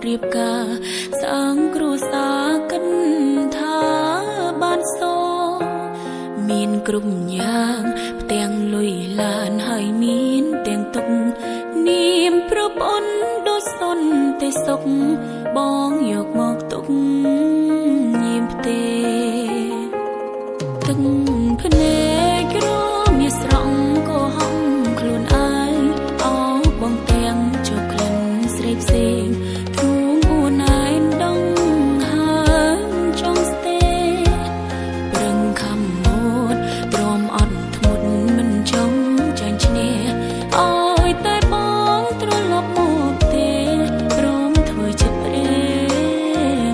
រៀបការសាងគ្រួសារកិនថាបានសមានគ្រប់យ៉ាងផ្ទាំងលុយឡានហើយមានទាំងទុកនាមប្រពន្ធដូចសុនទេសុខបងយកមកទុកញាមផ្ទេទឹកភ្នែករមាសស្រង់ក៏ហំខ្លួនឯងអោបងទាំងជោគក្លិនស្រីផ្សេងធូងអួនឯងដងហើមចង់ស្ទេប្រឹងខំម៉ូតទ្រាំអត់ធ្មត់មិនចង់ចាញ់ឈ្នះអើយតែបងត្រឡប់មកទេព្រមធ្វើជាព្រេ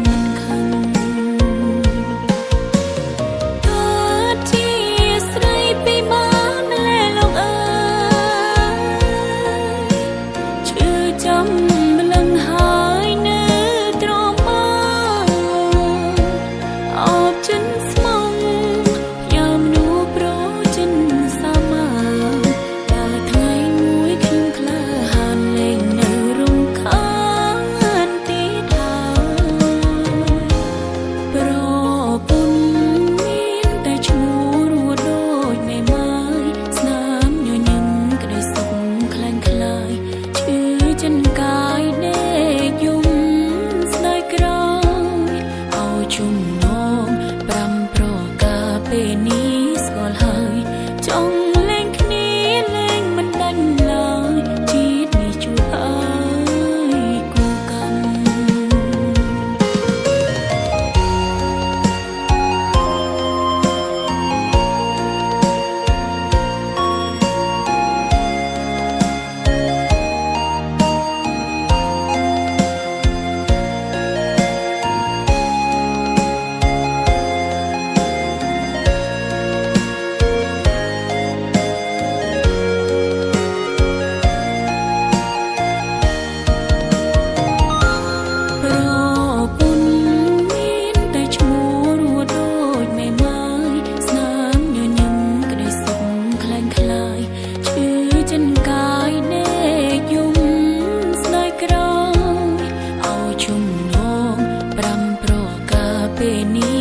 មិនខឹងកើតជាស្រីពីបានលែលោកអើយឈឺចាំម្លឹងហើយនៅទ្រាំមកអោបចិនស្មងយ៉ាមនូប្រចិនសាមាដល់ថ្ងៃមួយខ្ញុំក្លាហានលេងនៅរំខានទីហើយប្រពន្ធមានតែឈ្មោះរួចដូចមេម៉ាយស្នាមញញឹមក្ដីសុខខ្លាំងខ្លាយឈឺចិនកាយដេកយំស្ដាយក្រោយឲ្យជុំនងប្រាំប្រការពេលនេះស្គាល់ហើយចង់លេងគ្នាលេងមិនដាច់ឡើយជាតិនេះជួយឲ្យគូកម្មប្រពន្ធមានតែឈ្មោះរួចដូចមេម៉ាយស្នាមញញឹមក្ដីសុខខ្លាំងខ្លាយឈឺចិនកាយដេកយំស្ដាយក្រោយឲ្យជុំនងប្រាំប្រការពេលនេះ